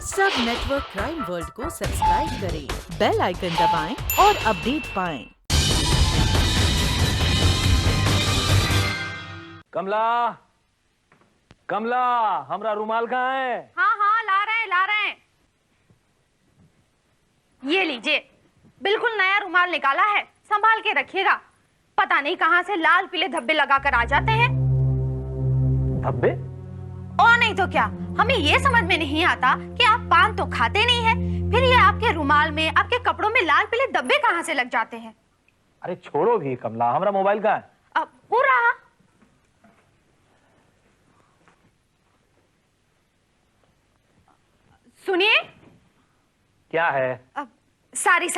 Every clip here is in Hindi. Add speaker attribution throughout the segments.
Speaker 1: सब नेटवर्क क्राइम वर्ल्ड को सब्सक्राइब करें, बेल आइकन दबाएं और अपडेट पाएं।
Speaker 2: कमला, कमला, हमरा रुमाल कहाँ है?
Speaker 3: हाँ हाँ, ला रहे हैं। ये लीजिए, बिल्कुल नया रुमाल निकाला है, संभाल के रखिएगा। पता नहीं कहाँ से लाल पीले धब्बे लगाकर आ जाते हैं।
Speaker 2: धब्बे?
Speaker 3: और नहीं तो क्या, हमें ये समझ में नहीं आता कि आप पान तो खाते नहीं हैं, फिर ये आपके रुमाल में, आपके कपड़ों में लाल पीले धब्बे कहाँ से लग जाते हैं?
Speaker 2: अरे छोड़ो भी कमला, हमरा मोबाइल कहाँ है?
Speaker 3: अब वो रहा। सुनिए।
Speaker 2: क्या है?
Speaker 3: सारी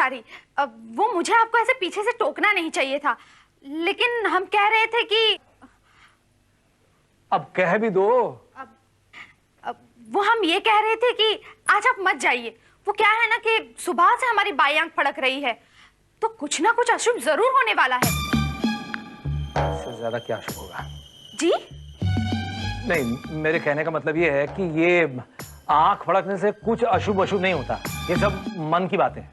Speaker 3: वो मुझे आपको ऐसे पीछे से टोकना नहीं चाहिए था, लेकिन हम कह रहे थे कि
Speaker 2: अब कह भी दो।
Speaker 3: अब वो हम ये कह रहे थे कि आज आप मत जाइए। वो क्या है ना कि सुबह से हमारी बाई आंख फड़क रही है, तो कुछ ना कुछ अशुभ जरूर होने वाला है।
Speaker 2: इससे ज्यादा क्या अशुभ होगा?
Speaker 3: जी
Speaker 2: नहीं, मेरे कहने का मतलब ये है कि ये आंख फड़कने से कुछ अशुभ अशुभ नहीं होता, ये सब मन की बातें हैं।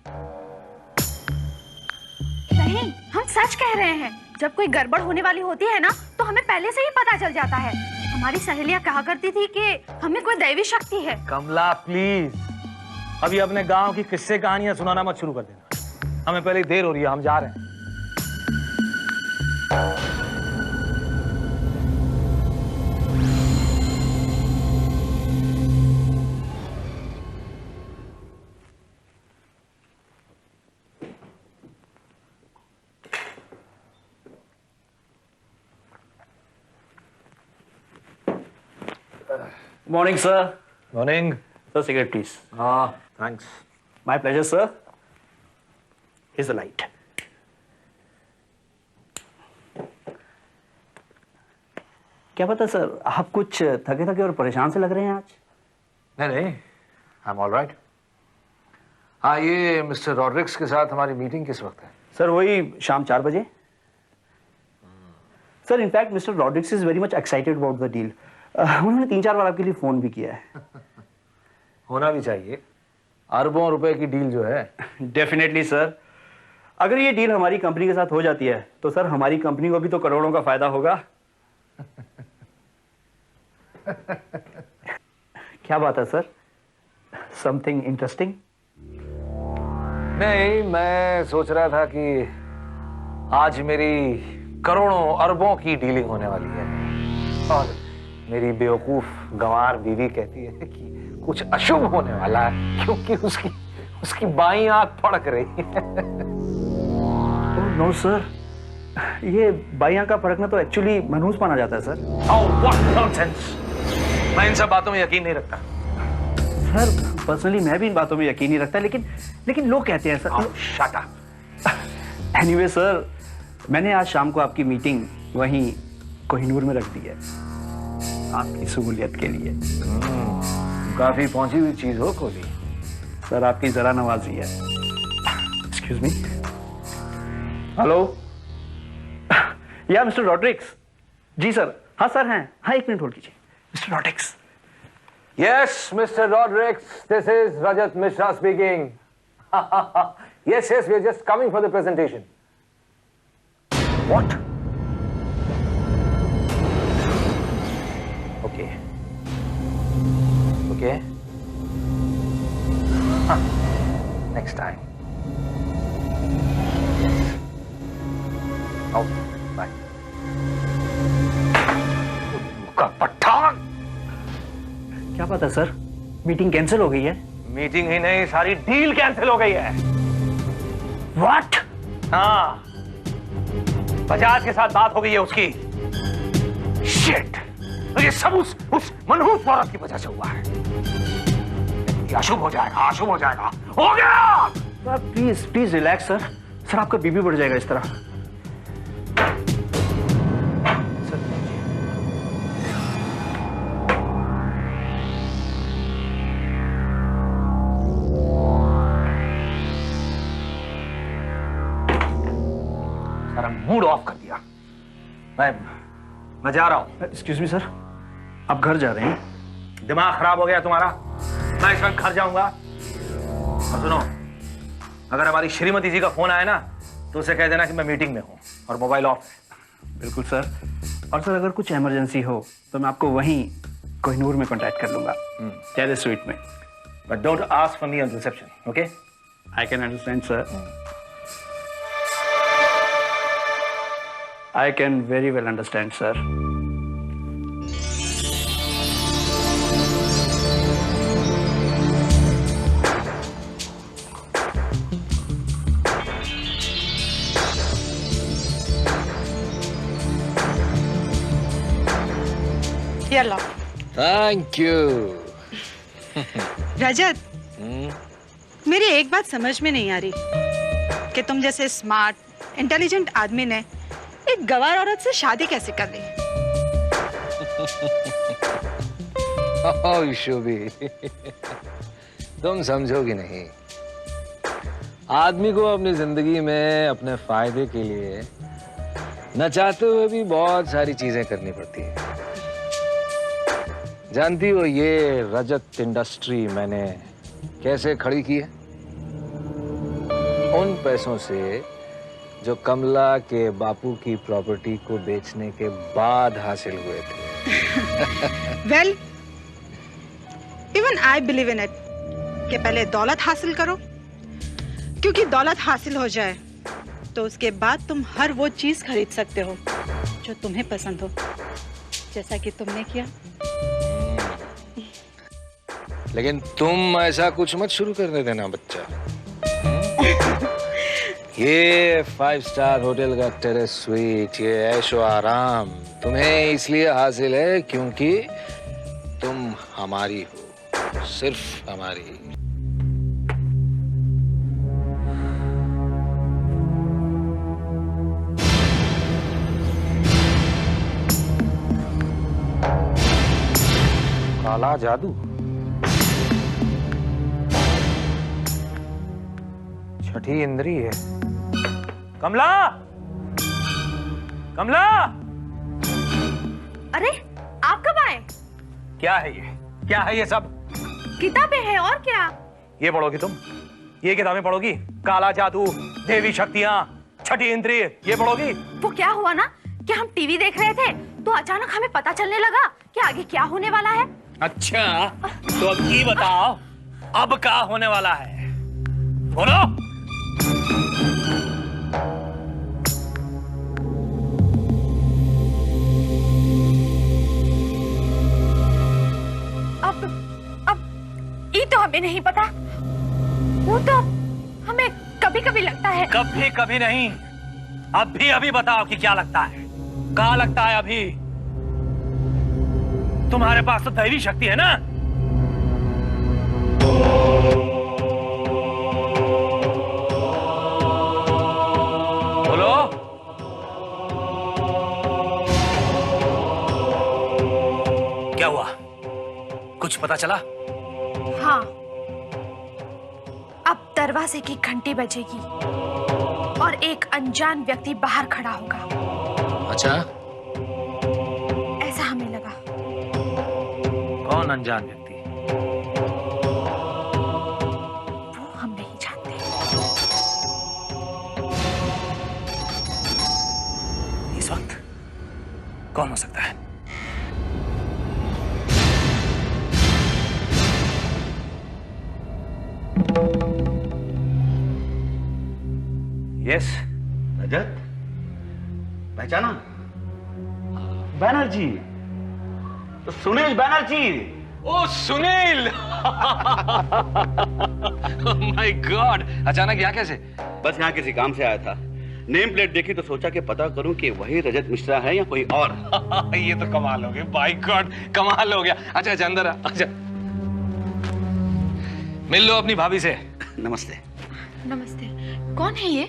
Speaker 3: नहीं, हम सच कह रहे हैं। जब कोई गड़बड़ होने वाली होती है ना, तो हमें पहले से ही पता चल जाता है। हमारी सहेलियां कहा करती थी कि हमें कोई दैवी शक्ति है।
Speaker 2: कमला प्लीज, अभी अपने गांव की किस्से कहानियां सुनाना मत शुरू कर देना। हमें पहले देर हो रही है, हम जा रहे हैं।
Speaker 4: Morning, sir.
Speaker 2: Morning.
Speaker 4: Sir, cigarette, please.
Speaker 2: Thanks.
Speaker 4: My pleasure, sir. Here's the light. क्या पता सर, आप कुछ थके थके और परेशान से लग रहे हैं आज।
Speaker 2: नहीं, आई एम ऑल राइट। हाँ, ये मिस्टर रॉड्रिक्स के साथ हमारी मीटिंग किस वक्त है?
Speaker 4: सर वही शाम 4 बजे। Sir in fact mister Rodrigues is very much excited about the deal. उन्होंने 3-4 बार आपके लिए फोन भी किया है।
Speaker 2: होना भी चाहिए, अरबों रुपए की डील जो है।
Speaker 4: डेफिनेटली सर, अगर ये डील हमारी कंपनी के साथ हो जाती है तो सर हमारी कंपनी को भी तो करोड़ों का फायदा होगा। क्या बात है सर, समथिंग इंटरेस्टिंग?
Speaker 2: नहीं, मैं सोच रहा था कि आज मेरी करोड़ों अरबों की डीलिंग होने वाली है और मेरी बेवकूफ गंवार बीवी कहती है कि कुछ अशुभ होने वाला है, क्योंकि उसकी बाईं आंख फड़क रही है।
Speaker 4: नो सर, ये बाईं आंख का फड़कना तो एक्चुअली मनहूस माना जाता है सर।
Speaker 2: Oh, what nonsense! मैं इन सब बातों में यकीन नहीं रखता।
Speaker 4: सर पर्सनली मैं भी इन बातों में यकीन नहीं रखता, लेकिन लोग कहते हैं sir.
Speaker 2: Oh, shut up!
Speaker 4: Anyway sir, मैंने आज शाम को आपकी मीटिंग वहीं कोहिनूर में रख दी है, आपकी सहूलियत के लिए।
Speaker 2: काफी पहुंची हुई चीज हो कोहली।
Speaker 4: सर आपकी जरा नवाजी है। Excuse me. Hello, yeah mister Rodrigues? जी सर। हाँ सर हैं। हाँ 1 मिनट होल्ड कीजिए। Mister Rodrigues.
Speaker 2: Yes, Mr. Rodrigues, this is Rajat Mishra speaking. Yes, we are just coming for the presentation. What? Okay. Next time. Okay, bye. का पठान!
Speaker 4: क्या पता सर, मीटिंग कैंसिल हो गई है।
Speaker 2: मीटिंग ही नहीं, सारी डील कैंसिल हो गई है।
Speaker 4: व्हाट?
Speaker 2: हाँ, बजाज के साथ बात हो गई है उसकी। शिट! तो ये सब उस मनहूस औरत की वजह से हुआ है। ये अशुभ हो जाएगा, अशुभ हो जाएगा। हो गया!
Speaker 4: Sir please relax sir. Sir आपका बीपी बढ़ जाएगा इस तरह।
Speaker 2: सारा मूड ऑफ कर दिया। मैं जा रहा हूं।
Speaker 4: एक्सक्यूज मी सर, आप घर जा रहे हैं?
Speaker 2: दिमाग खराब हो गया तुम्हारा? मैं इस वक्त घर जाऊंगा। और सुनो, अगर हमारी श्रीमती जी का फोन आया ना तो उसे कह देना कि मैं मीटिंग में हूं और मोबाइल ऑफ है।
Speaker 4: बिल्कुल सर। और सर अगर कुछ इमरजेंसी हो तो मैं आपको वहीं कोहिनूर में कांटेक्ट कर लूंगा, टेरेस स्वीट में।
Speaker 2: But don't ask for me on reception, okay?
Speaker 4: I can understand sir. I can very well understand sir.
Speaker 5: ये लो।
Speaker 6: Thank you.
Speaker 5: रजत, मेरी एक बात समझ में नहीं आ रही कि तुम जैसे स्मार्ट, इंटेलिजेंट आदमी ने एक गंवार औरत से शादी कैसे कर ली?
Speaker 6: ओह शोभी, तुम समझोगी नहीं। आदमी को अपनी जिंदगी में अपने फायदे के लिए न चाहते हुए भी बहुत सारी चीजें करनी पड़ती है। जानती हो ये रजत इंडस्ट्री मैंने कैसे खड़ी की है? उन पैसों से जो कमला के बापू की प्रॉपर्टी को बेचने के बाद हासिल हुए थे।
Speaker 5: Well, even I believe in it कि पहले दौलत हासिल करो, क्योंकि दौलत हासिल हो जाए तो उसके बाद तुम हर वो चीज खरीद सकते हो जो तुम्हें पसंद हो, जैसा कि तुमने किया।
Speaker 6: लेकिन तुम ऐसा कुछ मत शुरू करने देना बच्चा। ये 5 स्टार होटल का टेरेस स्वीट, ये ऐशो आराम तुम्हें इसलिए हासिल है क्योंकि तुम हमारी हो, सिर्फ हमारी।
Speaker 2: काला जादू, छठी इंद्री है। कमला, कमला!
Speaker 3: अरे आप कब आए?
Speaker 2: क्या है ये? क्या है ये सब?
Speaker 3: किताबें हैं और क्या?
Speaker 2: ये पढ़ोगी तुम? ये किताबें पढ़ोगी? काला जादू, देवी शक्तियां, छठी इंद्री, ये पढ़ोगी?
Speaker 3: वो क्या हुआ ना कि हम टीवी देख रहे थे तो अचानक हमें पता चलने लगा कि आगे क्या होने वाला है।
Speaker 2: अच्छा, तो अब ये बताओ अब क्या होने वाला है? बोलो।
Speaker 3: अब ये तो हमें नहीं पता। वो तो हमें कभी कभी लगता है।
Speaker 2: कभी कभी नहीं, अभी बताओ कि क्या लगता है? क्या लगता है अभी? तुम्हारे पास तो दैवी शक्ति है ना? बोलो। क्या हुआ? कुछ पता चला?
Speaker 3: हाँ, अब दरवाजे की घंटी बजेगी और एक अनजान व्यक्ति बाहर खड़ा होगा।
Speaker 6: अच्छा,
Speaker 3: ऐसा हमें लगा।
Speaker 2: कौन अनजान व्यक्ति?
Speaker 3: वो हम नहीं जानते।
Speaker 2: इस वक्त कौन हो सकता है? यस,
Speaker 4: रजत, पहचाना? बैनर्जी, सुनील बैनर्जी।
Speaker 6: ओ सुनील! माय गॉड, अचानक यहाँ कैसे?
Speaker 7: बस यहाँ किसी काम से आया था। नेम प्लेट देखी तो सोचा कि पता करूं कि वही रजत मिश्रा है या कोई और।
Speaker 6: ये तो कमाल हो गया, बाय गॉड कमाल हो गया। अच्छा अच्छा, अंदर आ, अच्छा मिल लो अपनी भाभी से।
Speaker 7: नमस्ते।
Speaker 3: नमस्ते। कौन है ये?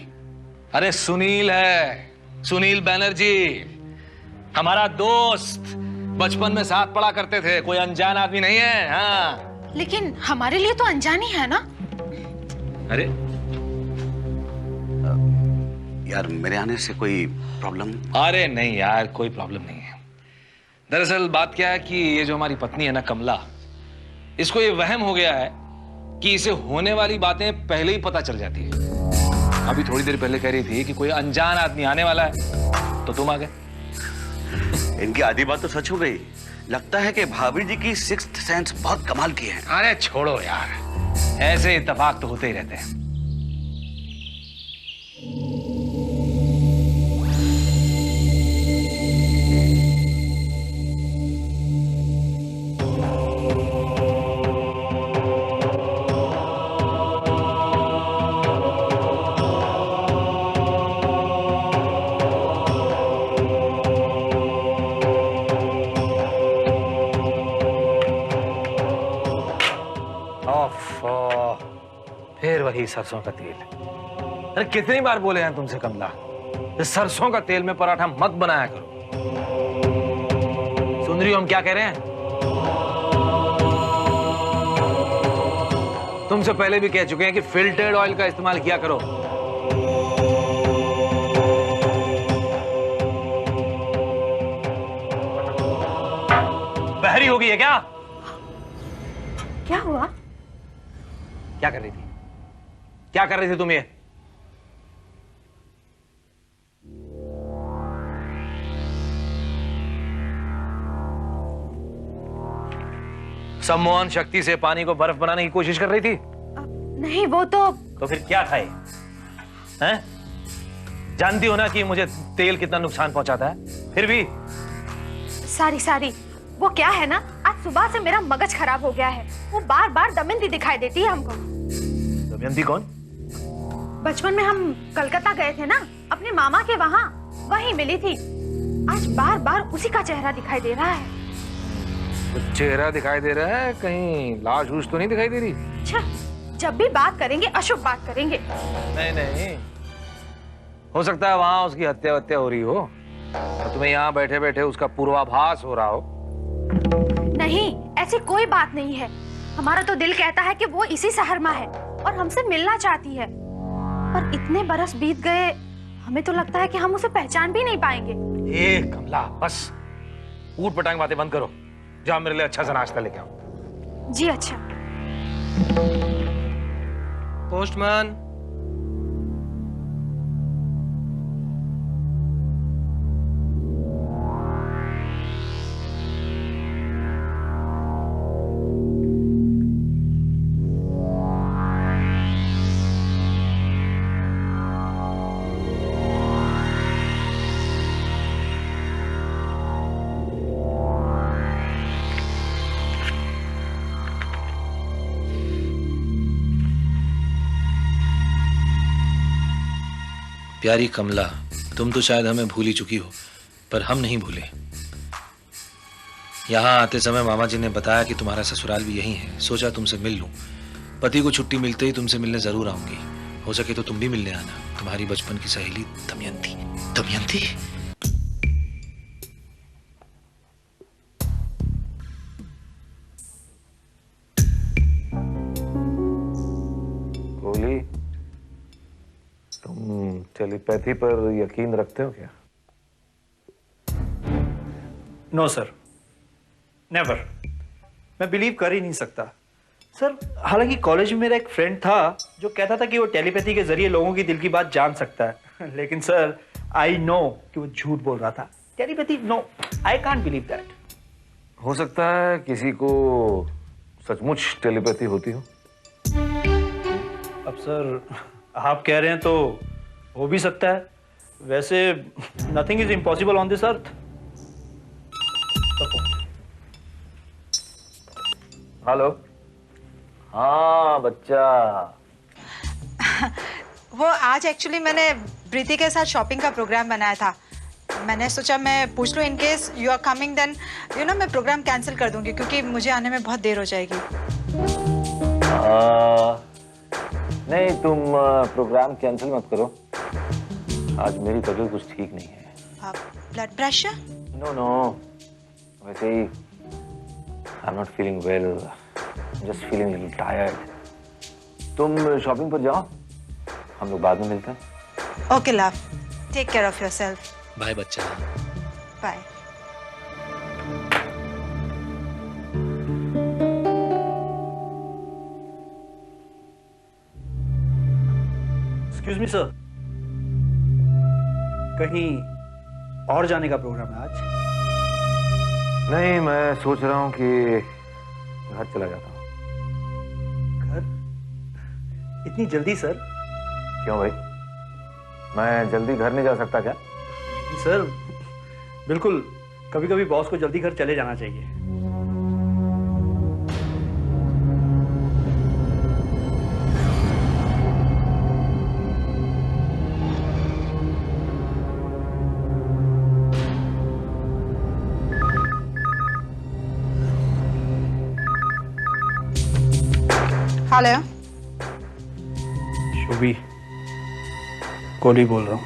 Speaker 6: अरे सुनील है, सुनील बैनर्जी, हमारा दोस्त, बचपन में साथ पढ़ा करते थे। कोई अनजान आदमी नहीं है। हाँ,
Speaker 3: लेकिन हमारे लिए तो अनजान ही है ना?
Speaker 6: अरे
Speaker 7: यार मेरे आने से कोई प्रॉब्लम?
Speaker 6: अरे नहीं यार, कोई प्रॉब्लम नहीं है। दरअसल बात क्या है कि ये जो हमारी पत्नी है ना कमला, इसको ये वहम हो गया है कि इसे होने वाली बातें पहले ही पता चल जाती है। अभी थोड़ी देर पहले कह रही थी कि कोई अनजान आदमी आने वाला है, तो तुम आ गए।
Speaker 7: इनकी आधी बात तो सच हो गई। लगता है कि भाभी जी की सिक्स्थ सेंस बहुत कमाल की है।
Speaker 6: अरे छोड़ो यार, ऐसे इत्तेफाक तो होते ही रहते हैं।
Speaker 2: फिर वही सरसों का तेल। अरे कितनी बार बोले हैं तुमसे कमला, इस सरसों का तेल में पराठा मत बनाया करो। सुन रही हो हम क्या कह रहे हैं? तुमसे पहले भी कह चुके हैं कि फिल्टर्ड ऑयल का इस्तेमाल किया करो। बहरी हो गई है क्या?
Speaker 3: क्या हुआ?
Speaker 2: क्या कर रही थी? क्या कर रही थी तुम ये? सम्मोहन शक्ति से पानी को बर्फ बनाने की कोशिश कर रही थी?
Speaker 3: नहीं, वो तो
Speaker 2: फिर क्या था ये? हैं? जानती हो ना कि मुझे तेल कितना नुकसान पहुंचाता है, फिर भी।
Speaker 3: सारी वो क्या है ना, आज सुबह से मेरा मगज खराब हो गया है। वो बार बार दमयंती दिखाई देती है हमको।
Speaker 2: दमयंती कौन?
Speaker 3: बचपन में हम कलकत्ता गए थे ना, अपने मामा के वहाँ, वहीं मिली थी। आज बार बार उसी का चेहरा दिखाई दे रहा है।
Speaker 2: तो चेहरा दिखाई दे रहा है, कहीं लाश वूश तो नहीं दिखाई दे रही?
Speaker 3: अच्छा, जब भी बात करेंगे अशुभ बात करेंगे।
Speaker 2: नहीं, हो सकता है वहां उसकी हत्या हो रही हो और तुम्हें यहाँ बैठे बैठे उसका पूर्वाभास हो रहा हो।
Speaker 3: नहीं, ऐसी कोई बात नहीं है। हमारा तो दिल कहता है कि वो इसी शहर में है और हमसे मिलना चाहती है, पर इतने बरस बीत गए, हमें तो लगता है कि हम उसे पहचान भी नहीं पाएंगे।
Speaker 2: ए कमला, बस ऊट पटांग बातें बंद करो। जाओ मेरे लिए अच्छा सा नाश्ता लेके आओ।
Speaker 3: जी अच्छा।
Speaker 6: पोस्टमैन।
Speaker 8: प्यारी कमला, तुम तो शायद हमें भूल ही चुकी हो, पर हम नहीं भूले। यहाँ आते समय मामा जी ने बताया कि तुम्हारा ससुराल भी यही है। सोचा तुमसे मिल लूं। पति को छुट्टी मिलते ही तुमसे मिलने जरूर आऊंगी। हो सके तो तुम भी मिलने आना। तुम्हारी बचपन की सहेली दमयंती। दमयंती?
Speaker 2: कोहली, तुम टेलीपैथी पर यकीन रखते हो क्या?
Speaker 4: No sir, never. मैं बिलीव कर ही नहीं सकता सर। हालांकि कॉलेज में मेरा एक फ्रेंड था जो कहता था कि वो टेलीपैथी के जरिए लोगों की दिल की बात जान सकता है, लेकिन सर आई नो कि वो झूठ बोल रहा था। Telepathy, no, I can't believe that.
Speaker 2: हो सकता है किसी को सचमुच टेलीपैथी होती हो।
Speaker 4: अब सर आप कह रहे हैं तो हो भी सकता है। वैसे nothing is impossible on this earth.
Speaker 2: Hello. हाँ बच्चा।
Speaker 5: वो आज एक्चुअली मैंने प्रीति के साथ शॉपिंग का प्रोग्राम बनाया था। मैंने सोचा मैं पूछ लूँ, in case you are coming then मैं प्रोग्राम कैंसिल कर दूंगी, क्योंकि मुझे आने में बहुत देर हो जाएगी।
Speaker 2: नहीं, तुम प्रोग्राम कैंसिल मत करो। आज मेरी तबीयत कुछ ठीक नहीं है।
Speaker 5: Blood pressure?
Speaker 2: नो, वैसे ही I am not feeling well, just feeling little tired. तुम शॉपिंग पर जाओ, हम लोग बाद में मिलते हैं।
Speaker 5: Okay love, take care of yourself.
Speaker 8: Bye बच्चा।
Speaker 5: बाय।
Speaker 4: एक्सक्यूज मी सर, कहीं और जाने का प्रोग्राम है आज?
Speaker 2: नहीं, मैं सोच रहा हूँ कि घर चला जाता हूँ।
Speaker 4: घर? इतनी जल्दी सर?
Speaker 2: क्यों भाई, मैं जल्दी घर नहीं जा सकता क्या?
Speaker 4: सर बिल्कुल, कभी कभी बॉस को जल्दी घर चले जाना चाहिए।
Speaker 5: हेलो,
Speaker 4: शोभी, कोहली बोल रहा हूँ।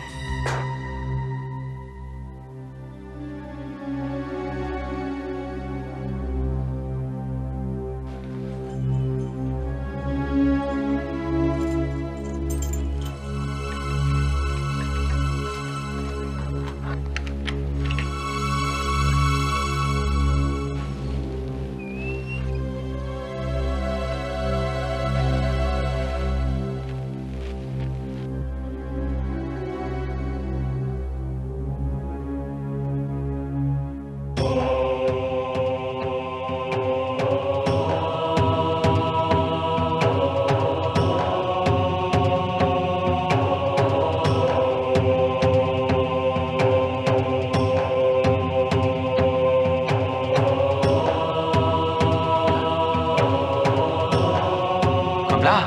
Speaker 8: कमला,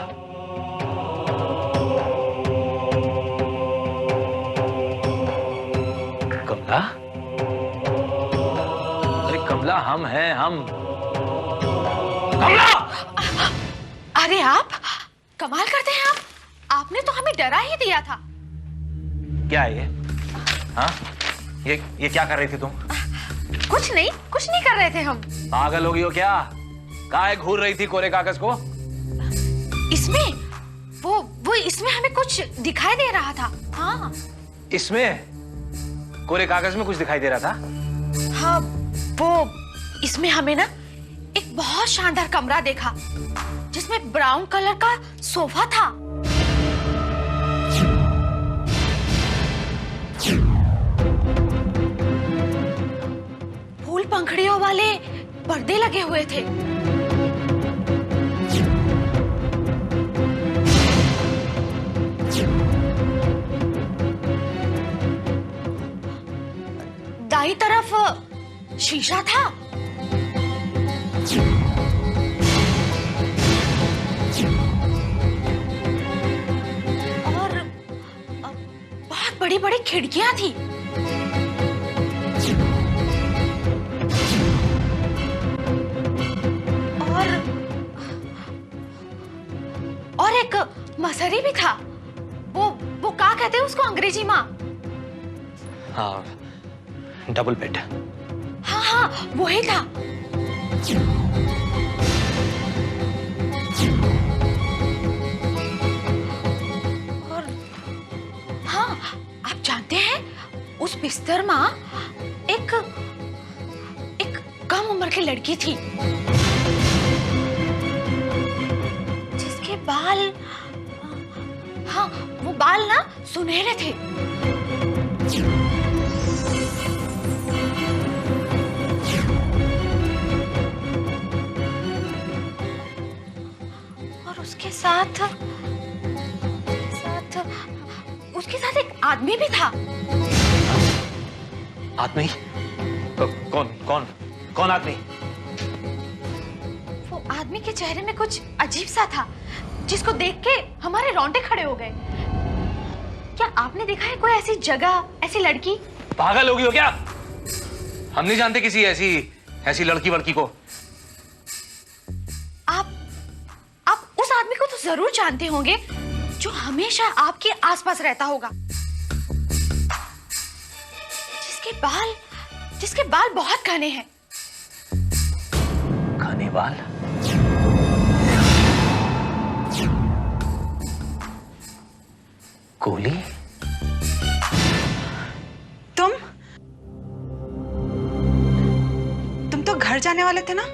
Speaker 8: कमला, अरे कमला, हम हैं, हम। कमला!
Speaker 3: अरे आप कमाल करते हैं आप। आपने तो हमें डरा ही दिया था।
Speaker 8: क्या है ये? हाँ, ये क्या कर रही थी तुम?
Speaker 3: कुछ नहीं कर रहे थे हम।
Speaker 8: पागल हो गई हो क्या? काहे घूर रही थी कोरे कागज को?
Speaker 3: इसमें वो इसमें हमें कुछ दिखाई दे रहा था। हाँ,
Speaker 8: इसमें कोरे कागज में कुछ दिखाई दे रहा था?
Speaker 3: हाँ, वो इसमें हमें ना एक बहुत शानदार कमरा देखा जिसमें ब्राउन कलर का सोफा था। फूल पंखड़ियों वाले पर्दे लगे हुए थे। दाईं तरफ शीशा था। और बहुत बड़ी बड़ी खिड़कियां थी। और एक मसरी भी था। वो क्या कहते हैं उसको अंग्रेजी में?
Speaker 8: हाँ, डबल बेड।
Speaker 3: हाँ, वही था। और हाँ, आप जानते हैं उस बिस्तर में एक कम उम्र की लड़की थी जिसके बाल, हाँ, वो बाल ना सुनहरे थे। उसके साथ एक आदमी भी था।
Speaker 8: आदमी? कौन आदमी?
Speaker 3: वो आदमी के चेहरे में कुछ अजीब सा था जिसको देख के हमारे रोंगटे खड़े हो गए। क्या आपने देखा है कोई ऐसी जगह, ऐसी लड़की?
Speaker 8: पागल होगी हो क्या? हम नहीं जानते किसी ऐसी लड़की वड़की को।
Speaker 3: आप उस आदमी को तो जरूर जानते होंगे जो हमेशा आपके आसपास रहता होगा, जिसके बाल बहुत घने हैं।
Speaker 8: घने बाल? कोहली?
Speaker 5: तुम तो घर जाने वाले थे ना?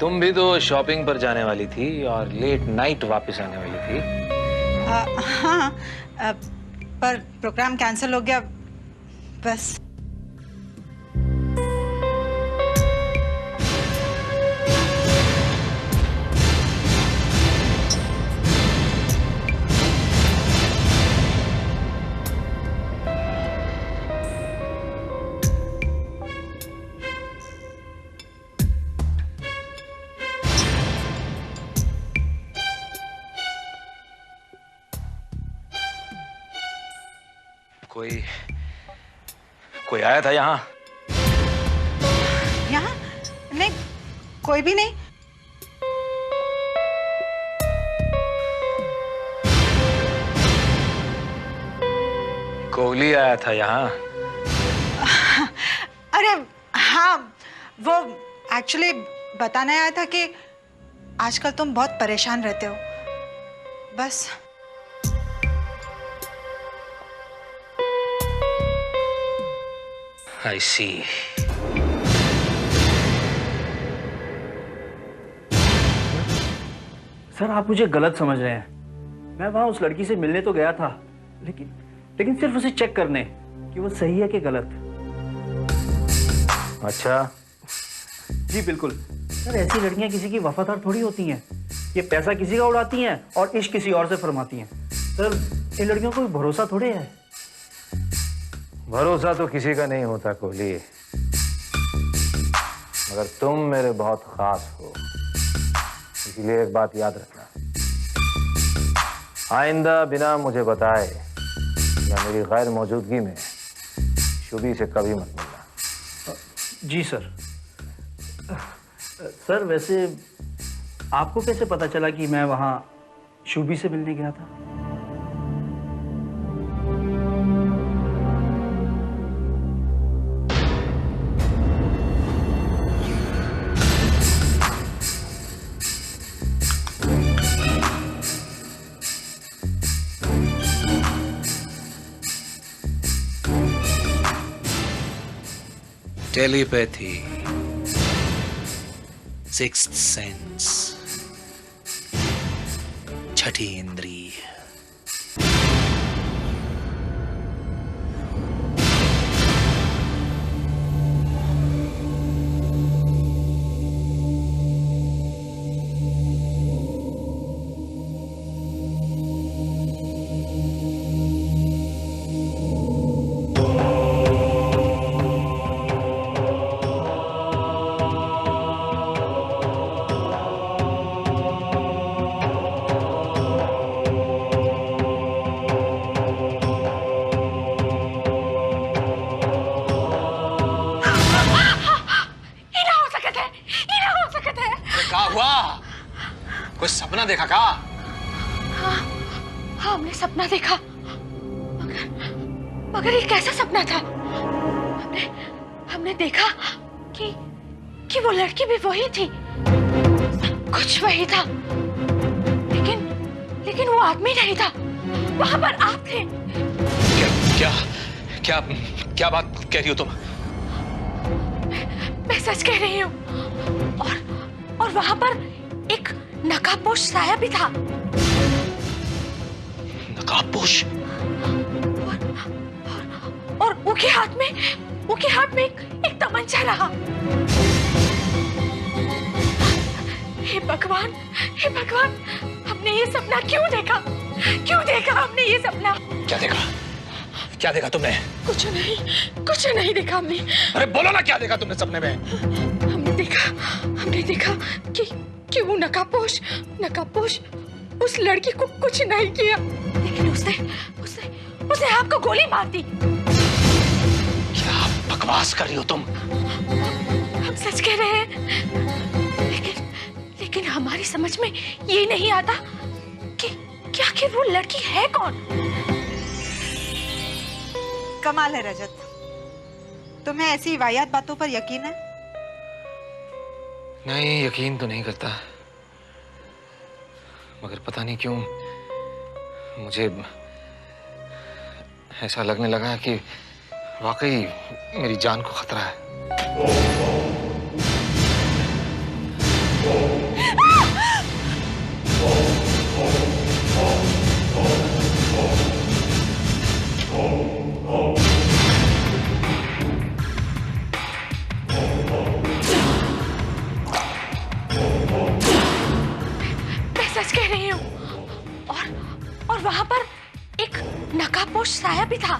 Speaker 8: तुम भी तो शॉपिंग पर जाने वाली थी और लेट नाइट वापस आने वाली थी।
Speaker 5: हाँ, पर प्रोग्राम कैंसिल हो गया बस।
Speaker 8: कोई आया था यहाँ?
Speaker 5: यहाँ नहीं, कोई भी नहीं।
Speaker 8: कोहली आया था यहाँ?
Speaker 5: अरे हाँ, वो एक्चुअली बताने आया था कि आजकल तुम बहुत परेशान रहते हो, बस।
Speaker 8: I see.
Speaker 4: सर आप मुझे गलत समझ रहे हैं। मैं वहां उस लड़की से मिलने तो गया था, लेकिन सिर्फ उसे चेक करने कि वो सही है कि गलत।
Speaker 2: अच्छा।
Speaker 4: जी बिल्कुल सर, ऐसी लड़कियां किसी की वफादार थोड़ी होती हैं। ये पैसा किसी का उड़ाती हैं और इश्क किसी और से फरमाती हैं। सर इन लड़कियों को भरोसा थोड़े है।
Speaker 2: भरोसा तो किसी का नहीं होता कोहली, मगर तुम मेरे बहुत खास हो, इसलिए एक बात याद रखना, आइंदा बिना मुझे बताए या मेरी गैर मौजूदगी में शुभी से कभी मत मिलना।
Speaker 4: जी सर। सर वैसे आपको कैसे पता चला कि मैं वहां शुभी से मिलने गया था?
Speaker 8: टेलीपैथी, सिक्स्थ सेंस, छठी इंद्रिय। कुछ सपना देखा का?
Speaker 3: हाँ, हमने सपना देखा, मगर ये कैसा सपना था? हमने देखा कि वो लड़की भी वही थी, कुछ वही था, लेकिन वो आदमी नहीं था, वहां पर आप थे।
Speaker 8: क्या क्या क्या बात कह रही हो तुम?
Speaker 3: मैं सच कह रही हूँ। और वहां पर एक नकाबपोश साया भी था।
Speaker 8: नकाबपोश?
Speaker 3: और उनके हाथ में एक तमंचा रहा। हे भगवान, हमने ये सपना क्यों देखा हमने ये सपना?
Speaker 8: क्या देखा तुमने? कुछ
Speaker 3: नहीं देखा हमने।
Speaker 8: अरे बोलो ना, क्या देखा तुमने सपने में?
Speaker 3: हमने देखा कि वो नकाबपोश उस लड़की को कुछ नहीं किया, लेकिन उसने आपको गोली मार दी।
Speaker 8: क्या बकवास कर रही हो तुम?
Speaker 3: हम सच कह रहे हैं, लेकिन हमारी समझ में ये नहीं आता कि आखिर वो लड़की है कौन।
Speaker 5: कमाल है रजत, तुम्हें ऐसी वाहियात बातों पर यकीन है?
Speaker 8: नहीं, यकीन तो नहीं करता, मगर पता नहीं क्यों मुझे ऐसा लगने लगा कि वाकई मेरी जान को खतरा है।
Speaker 3: वहां पर एक नकाबपोश साया भी था।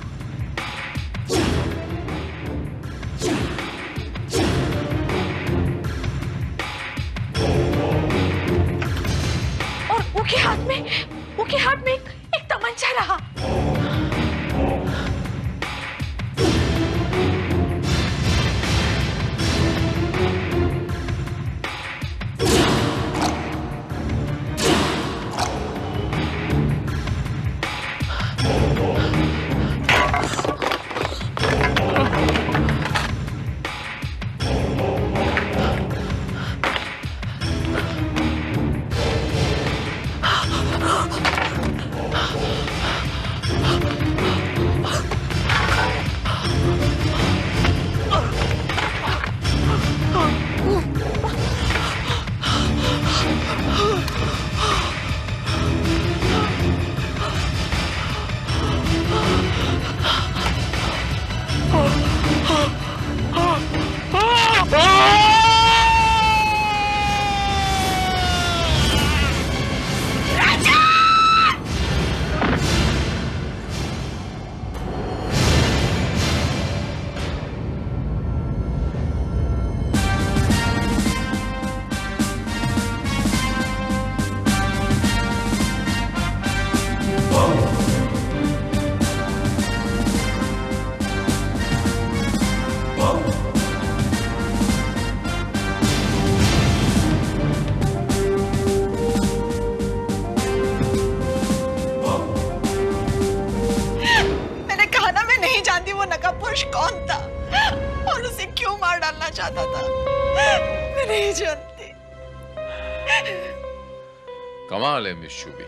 Speaker 3: और उसके हाथ में एक तमंचा रहा।
Speaker 5: कौन था और उसे क्यों मार डालना चाहता था, मैं नहीं जानती।
Speaker 9: कमाल है मिस शुभी,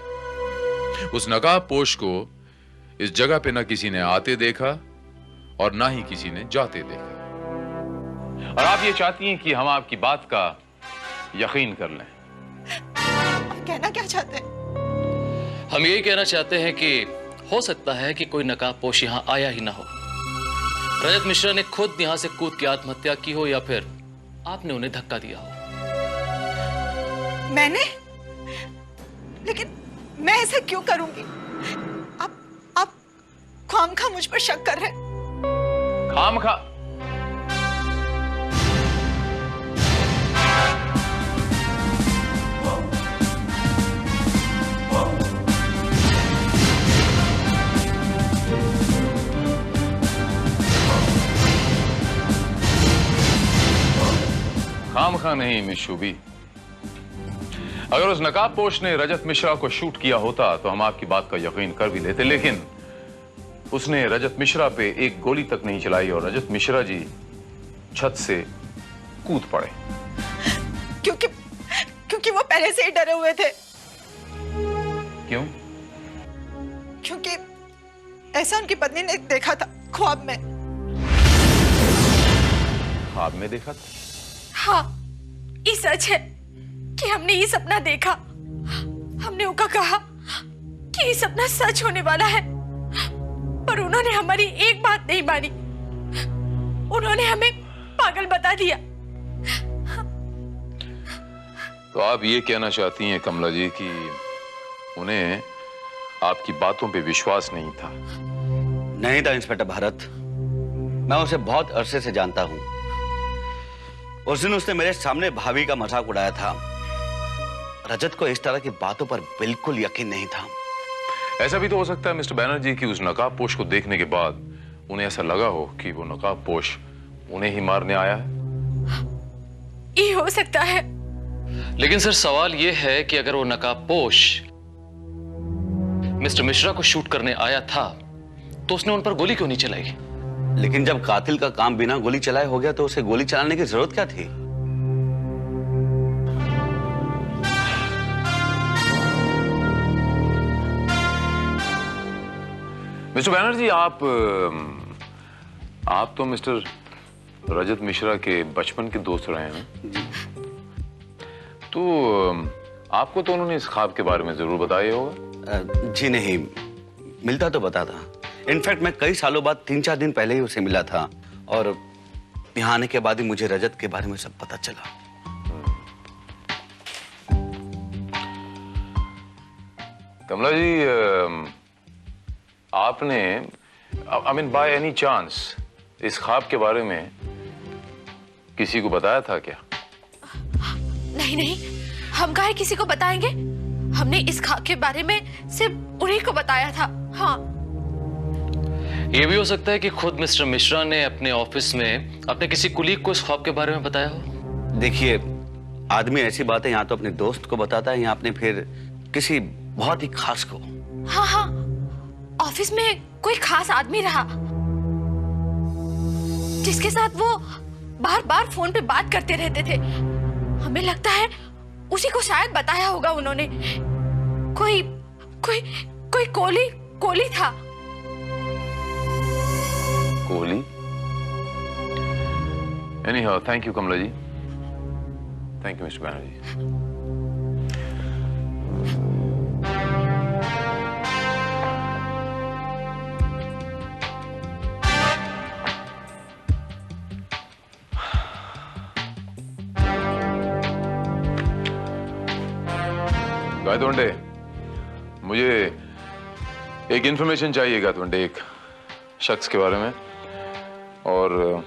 Speaker 9: उस नकाबपोश को इस जगह पे न किसी ने आते देखा और ना ही किसी ने जाते देखा, और आप ये चाहती हैं कि हम आपकी बात का यकीन कर लें।
Speaker 5: आप कहना क्या चाहते हैं?
Speaker 10: हम यही कहना चाहते हैं कि हो सकता है कि कोई नकाबपोश यहाँ आया ही ना हो। रजत मिश्रा ने खुद यहाँ से कूद के आत्महत्या की हो या फिर आपने उन्हें धक्का दिया हो।
Speaker 5: मैंने? लेकिन मैं ऐसा क्यों करूंगी? आप खामखा मुझ पर शक कर रहे हैं।
Speaker 9: खामखा? खामखा नहीं मिस शुभी, अगर उस नकाबपोश ने रजत मिश्रा को शूट किया होता तो हम आपकी बात का यकीन कर भी लेते, लेकिन उसने रजत मिश्रा पे एक गोली तक नहीं चलाई और रजत मिश्रा जी छत से कूद पड़े।
Speaker 5: क्योंकि वो पहले से ही डरे हुए थे।
Speaker 9: क्यों?
Speaker 5: क्योंकि ऐसा उनकी पत्नी ने देखा था ख्वाब में।
Speaker 9: ख्वाब में देखा था?
Speaker 3: हाँ, ये सच है कि हमने ये सपना देखा। हमने उनका कहा कि ये सपना सच होने वाला है, पर उन्होंने हमारी एक बात नहीं मानी। उन्होंने हमें पागल बता दिया।
Speaker 9: तो आप ये कहना चाहती हैं कमला जी कि उन्हें आपकी बातों पे विश्वास नहीं था?
Speaker 7: नहीं था इंस्पेक्टर भारत, मैं उसे बहुत अरसे से जानता हूं। उस दिन उसने मेरे सामने भाभी का मजाक उड़ाया था। रजत को इस तरह की बातों पर बिल्कुल यकीन नहीं था।
Speaker 9: ऐसा भी तो हो सकता है मिस्टर बैनर्जी कि उस नकाबपोश को देखने के बाद उन्हें ऐसा लगा हो कि वो नकाबपोश उन्हें ही मारने आया है।
Speaker 3: ये हो सकता है।
Speaker 10: लेकिन सर सवाल यह है कि अगर वो नकाबपोश मिस्टर मिश्रा को शूट करने आया था तो उसने उन पर गोली क्यों नहीं चलाई?
Speaker 7: लेकिन जब कातिल का काम बिना गोली चलाए हो गया तो उसे गोली चलाने की जरूरत क्या थी?
Speaker 9: मिस्टर बैनर्जी, आप तो मिस्टर रजत मिश्रा के बचपन के दोस्त रहे हैं, तो आपको तो उन्होंने इस ख्वाब के बारे में जरूर बताया होगा।
Speaker 7: जी नहीं, मिलता तो बताता। इनफैक्ट मैं कई सालों बाद 3-4 दिन पहले ही उसे मिला था और यहाँ आने के बाद ही मुझे रजत के बारे में सब पता चला।
Speaker 9: कमला जी, आपने I mean by any chance इस ख्वाब के बारे में किसी को बताया था क्या?
Speaker 3: नहीं नहीं, हम काहे किसी को बताएंगे? हमने इस ख्वाब के बारे में सिर्फ उन्हीं को बताया था। हाँ,
Speaker 10: ये भी हो सकता है कि खुद मिस्टर मिश्रा ने अपने ऑफिस में अपने किसी कुलीग को इस ख्वाब के बारे में बताया हो।
Speaker 7: देखिए, आदमी ऐसी बातें या तो अपने दोस्त को बताता है या अपने फिर किसी बहुत ही खास को।
Speaker 3: हाँ हाँ, ऑफिस में कोई खास आदमी रहा जिसके साथ वो बार बार फोन पे बात करते रहते थे। हमें लगता है उसी को शायद बताया होगा उन्होंने। कोई कोई कोई कोली था।
Speaker 9: Kohli? Anyhow, thank you Kamla ji. Thank you mister Banerjee. Gaitonde, मुझे एक इंफॉर्मेशन चाहिए गायतोंडे, एक शख्स के बारे में, और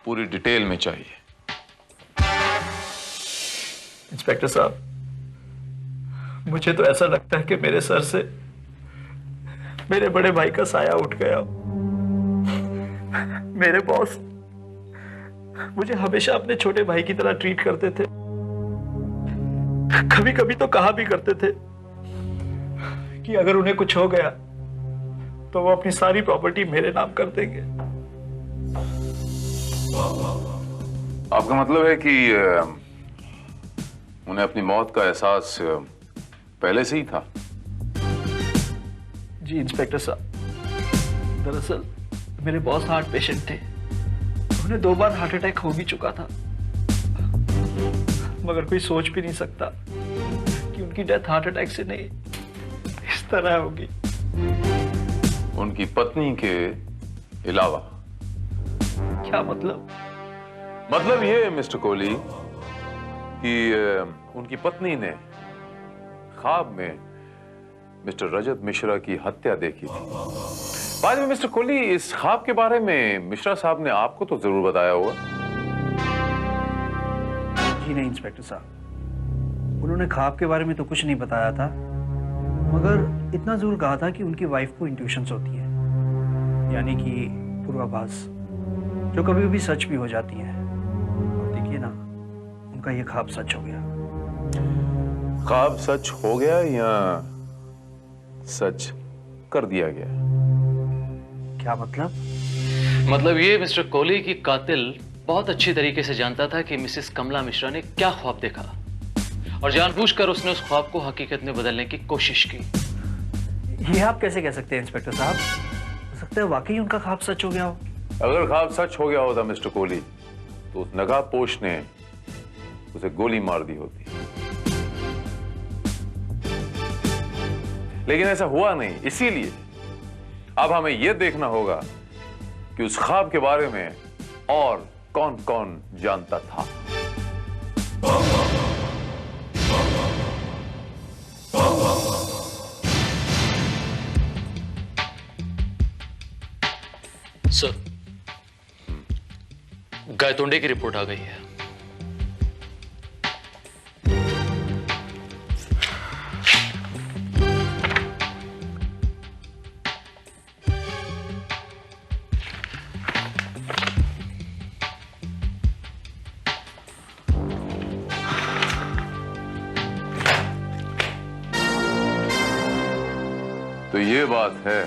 Speaker 9: पूरी डिटेल में चाहिए।
Speaker 4: इंस्पेक्टर साहब, मुझे तो ऐसा लगता है कि मेरे सर से मेरे बड़े भाई का साया उठ गया। मेरे बॉस मुझे हमेशा अपने छोटे भाई की तरह ट्रीट करते थे। कभी कभी तो कहा भी करते थे कि अगर उन्हें कुछ हो गया तो वो अपनी सारी प्रॉपर्टी मेरे नाम कर देंगे।
Speaker 9: आपका मतलब है कि उन्हें अपनी मौत का एहसास पहले से ही था?
Speaker 4: जी इंस्पेक्टर साहब, दरअसल मेरे बॉस हार्ट पेशेंट थे। उन्हें 2 बार हार्ट अटैक हो भी चुका था, मगर कोई सोच भी नहीं सकता कि उनकी डेथ हार्ट अटैक से नहीं इस तरह होगी।
Speaker 9: उनकी पत्नी के अलावा?
Speaker 4: क्या मतलब?
Speaker 9: मतलब ये मिस्टर कोहली कि उनकी पत्नी ने ख्वाब में मिस्टर रजत मिश्रा की हत्या देखी थी। बाद में मिस्टर कोहली, इस ख्वाब के बारे में मिश्रा साहब ने आपको तो जरूर बताया होगा।
Speaker 4: जी नहीं इंस्पेक्टर साहब, उन्होंने ख्वाब के बारे में तो कुछ नहीं बताया था, मगर इतना जरूर कहा था कि उनकी वाइफ को इंट्यूशंस होती है, यानी कि पूर्वाभास, जो कभी कभी सच भी हो जाती है। और देखिए ना, उनका ये ख्वाब सच हो गया।
Speaker 9: ख्वाब सच हो गया या सच कर दिया गया?
Speaker 4: क्या मतलब?
Speaker 10: मतलब ये मिस्टर कोहली की कातिल बहुत अच्छी तरीके से जानता था कि मिसेस कमला मिश्रा ने क्या ख्वाब देखा, और जानबूझकर उसने उस ख्वाब को हकीकत में बदलने की कोशिश की।
Speaker 4: ये आप कैसे कह सकते हैं इंस्पेक्टर साहब? हो सकता है वाकई उनका ख्वाब सच हो गया हो।
Speaker 9: अगर ख्वाब सच हो गया होता मिस्टर कोहली, तो उस नकाबपोश ने उसे गोली मार दी होती। लेकिन ऐसा हुआ नहीं, इसीलिए अब हमें यह देखना होगा कि उस ख्वाब के बारे में और कौन कौन जानता था।
Speaker 10: सर, गायतोंडे की रिपोर्ट आ गई है।
Speaker 9: तो ये बात है।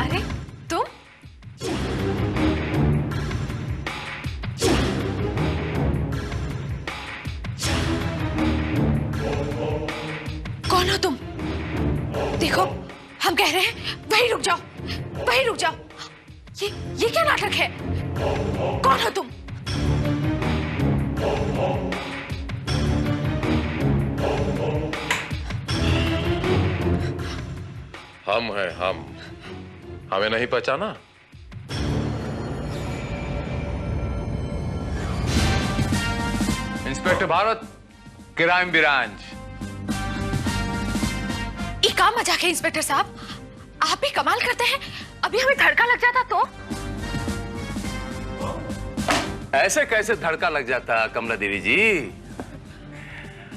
Speaker 3: अरे तुम? कौन हो तुम? देखो, हम कह रहे हैं वहीं रुक जाओ, वहीं रुक जाओ। ये क्या नाटक है? कौन हो तुम?
Speaker 9: हम हैं हम। हमें नहीं पहचाना? Inspector Bharat, crime branch.
Speaker 3: ये क्या मजाक है इंस्पेक्टर साहब? आप भी कमाल करते हैं। अभी हमें धड़का लग जाता तो?
Speaker 6: ऐसे कैसे धड़का लग जाता कमला देवी जी?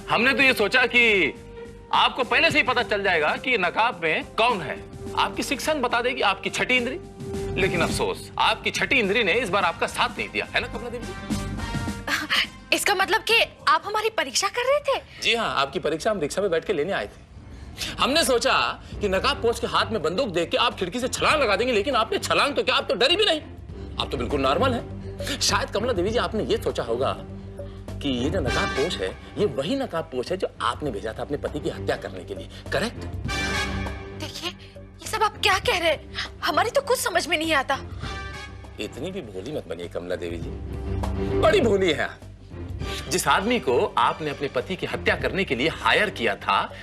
Speaker 6: हमने तो ये सोचा कि आपको पहले से ही पता चल जाएगा कि नकाब में कौन है। आपकी शिक्षण बता देगी, आपकी छठी इंद्री। लेकिन अफसोस, आपकी छठी इंद्री ने इस बार आपका साथ नहीं दिया, है ना कमला देवी जी?
Speaker 3: इसका मतलब कि आप हमारी परीक्षा कर रहे थे?
Speaker 6: जी हाँ, आपकी परीक्षा हम रिक्शा में बैठ के लेने आए थे। हमने सोचा कि नकाबपोश के हाथ में बंदूक देख के आप खिड़की से छलांग लगा देंगे, लेकिन आपने छलांग तो क्या, आप तो डरी भी नहीं। आप तो बिल्कुल नॉर्मल है। शायद कमला देवी जी आपने ये सोचा होगा कि ये जो नकाबपोश है, ये वही नकाबपोश है जो आपने भेजा था अपने पति की हत्या करने के लिए, करेक्ट?
Speaker 3: देखिए, ये सब आप क्या कह रहे हैं? हमारी तो कुछ समझ में नहीं आता।
Speaker 6: इतनी भी भोली मत बनिए कमला देवी जी, बड़ी भोली है। जिस आदमी को आपने अपने पति की हत्या करने के लिए हायर किया था,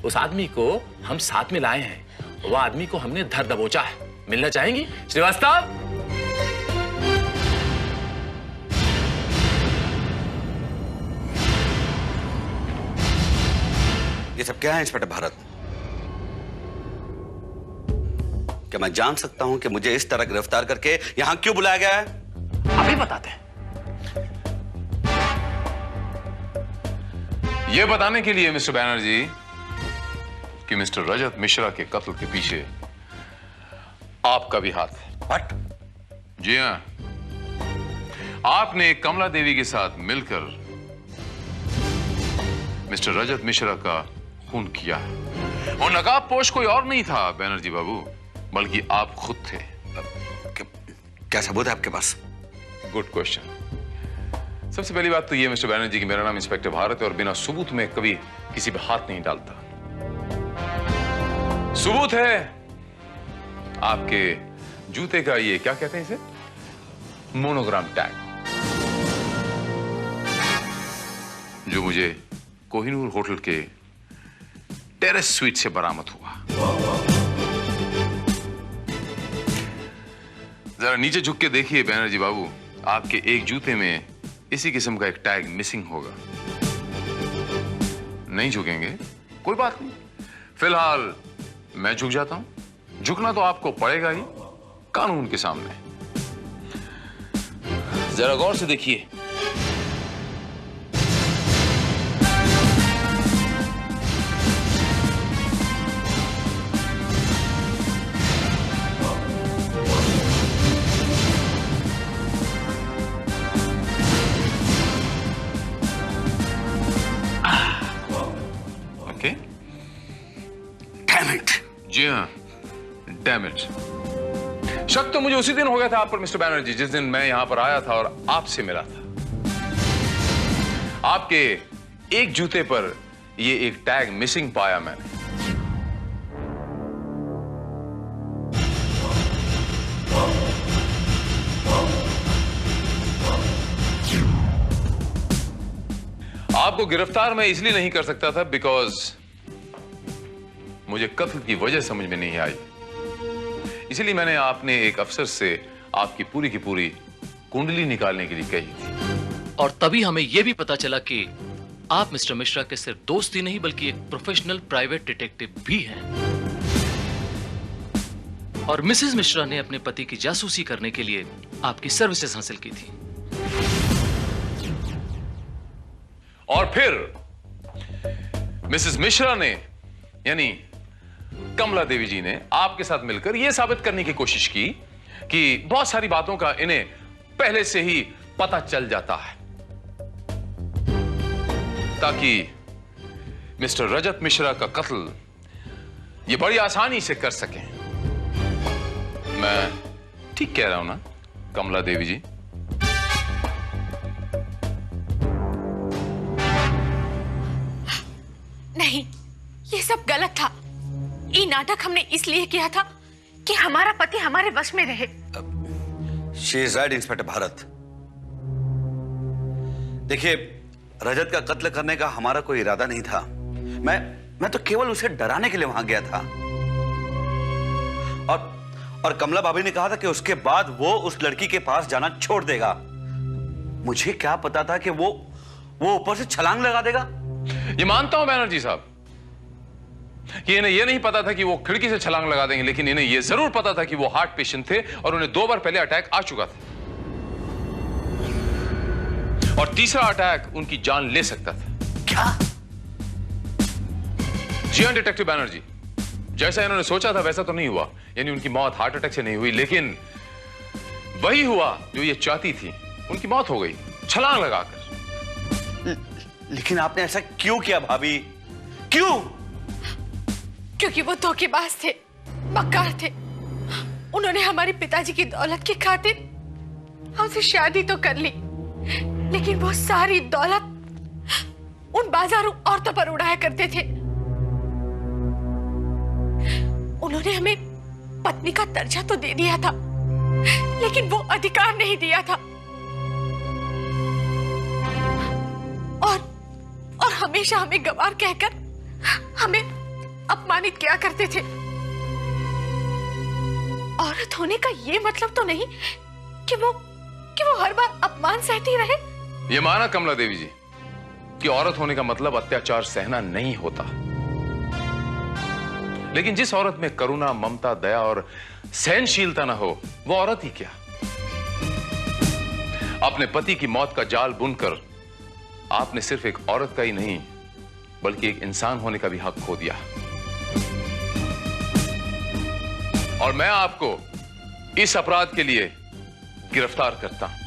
Speaker 6: उस आदमी को हम साथ में लाए हैं। वो आदमी को हमने धर दबोचा है। मिलना चाहेंगी श्रीवास्तव?
Speaker 7: ये सब क्या है इंस्पेक्टर भारत? क्या मैं जान सकता हूं कि मुझे इस तरह गिरफ्तार करके यहां क्यों बुलाया गया है?
Speaker 6: अभी बताते हैं।
Speaker 9: यह बताने के लिए मिस्टर बैनर्जी कि मिस्टर रजत मिश्रा के कत्ल के पीछे आपका भी हाथ है।
Speaker 7: What?
Speaker 9: जी हां, आपने कमला देवी के साथ मिलकर मिस्टर रजत मिश्रा का खून किया है। और नकाबपोश कोई और नहीं था बैनर्जी बाबू, बल्कि आप खुद थे।
Speaker 7: क्या सबूत है आपके पास?
Speaker 9: Good question. सबसे पहली बात तो ये मिस्टर बैनर्जी कि मेरा नाम इंस्पेक्टर भारत है और बिना सबूत में कभी किसी पे हाथ नहीं डालता। सबूत है आपके जूते का ये क्या कहते हैं इसे, मोनोग्राम टैग, जो मुझे कोहिनूर होटल के टेरेस स्वीट से बरामद हुआ। जरा नीचे झुक के देखिए बैनर्जी बाबू, आपके एक जूते में इसी किस्म का एक टैग मिसिंग होगा। नहीं झुकेंगे? कोई बात नहीं, फिलहाल मैं झुक जाता हूं। झुकना तो आपको पड़ेगा ही कानून के सामने। जरा गौर से देखिए, जी हाँ, डैम इट। शक तो मुझे उसी दिन हो गया था आप पर मिस्टर बैनर्जी, जिस दिन मैं यहां पर आया था और आपसे मिला था। आपके एक जूते पर ये एक टैग मिसिंग पाया मैंने। आपको गिरफ्तार मैं इसलिए नहीं कर सकता था बिकॉज मुझे कत्ल की वजह समझ में नहीं आई। इसलिए मैंने आपने एक अफसर से आपकी पूरी की पूरी कुंडली निकालने के लिए कही थी।
Speaker 10: और तभी हमें यह भी पता चला कि आप मिस्टर मिश्रा के सिर्फ दोस्त ही नहीं बल्कि एक प्रोफेशनल प्राइवेट डिटेक्टिव भी हैं। और मिसेस मिश्रा ने अपने पति की जासूसी करने के लिए आपकी सर्विसेज हासिल की थी।
Speaker 9: और फिर मिसेस मिश्रा ने यानी कमला देवी जी ने आपके साथ मिलकर यह साबित करने की कोशिश की कि बहुत सारी बातों का इन्हें पहले से ही पता चल जाता है, ताकि मिस्टर रजत मिश्रा का कत्ल ये बड़ी आसानी से कर सकें। मैं ठीक कह रहा हूं ना कमला देवी जी?
Speaker 3: नहीं, ये सब गलत था। ये नाटक हमने इसलिए किया था कि हमारा पति हमारे वश में रहे।
Speaker 7: She is right inspector Bharat. देखिए, रजत का कत्ल करने का हमारा कोई इरादा नहीं था। मैं तो केवल उसे डराने के लिए वहां गया था। और कमला भाभी ने कहा था कि उसके बाद वो उस लड़की के पास जाना छोड़ देगा। मुझे क्या पता था कि वो ऊपर से छलांग लगा देगा।
Speaker 9: ये मानता हूं बैनर्जी साहब कि इन्हें यह नहीं पता था कि वो खिड़की से छलांग लगा देंगे, लेकिन इन्हें यह जरूर पता था कि वो हार्ट पेशेंट थे और उन्हें 2 बार पहले अटैक आ चुका था और तीसरा अटैक उनकी जान ले सकता था।
Speaker 7: क्या?
Speaker 9: जी हां डिटेक्टिव बैनर्जी, जैसा इन्होंने सोचा था वैसा तो नहीं हुआ। यानी उनकी मौत हार्ट अटैक से नहीं हुई, लेकिन वही हुआ जो ये चाहती थी। उनकी मौत हो गई छलांग लगाकर।
Speaker 7: लेकिन आपने ऐसा क्यों किया भाभी? क्यों?
Speaker 3: क्योंकि वो धोखेबाज थे, मक्कार थे। उन्होंने हमारे पिताजी की दौलत की खातिर हमसे शादी तो कर ली, लेकिन वो सारी दौलत उन बाजारू औरतों पर उड़ाया करते थे। उन्होंने हमें पत्नी का दर्जा तो दे दिया था, लेकिन वो अधिकार नहीं दिया था। और हमेशा हमें गवार कहकर हमें अपमानित किया करते थे। औरत होने का ये मतलब तो नहीं कि वो हर बार अपमान सहती रहे।
Speaker 9: ये माना कमला देवी जी कि औरत होने का मतलब अत्याचार सहना नहीं होता, लेकिन जिस औरत में करुणा, ममता, दया और सहनशीलता ना हो वो औरत ही क्या। अपने पति की मौत का जाल बुनकर आपने सिर्फ एक औरत का ही नहीं बल्कि एक इंसान होने का भी हक खो दिया। और मैं आपको इस अपराध के लिए गिरफ्तार करता हूं।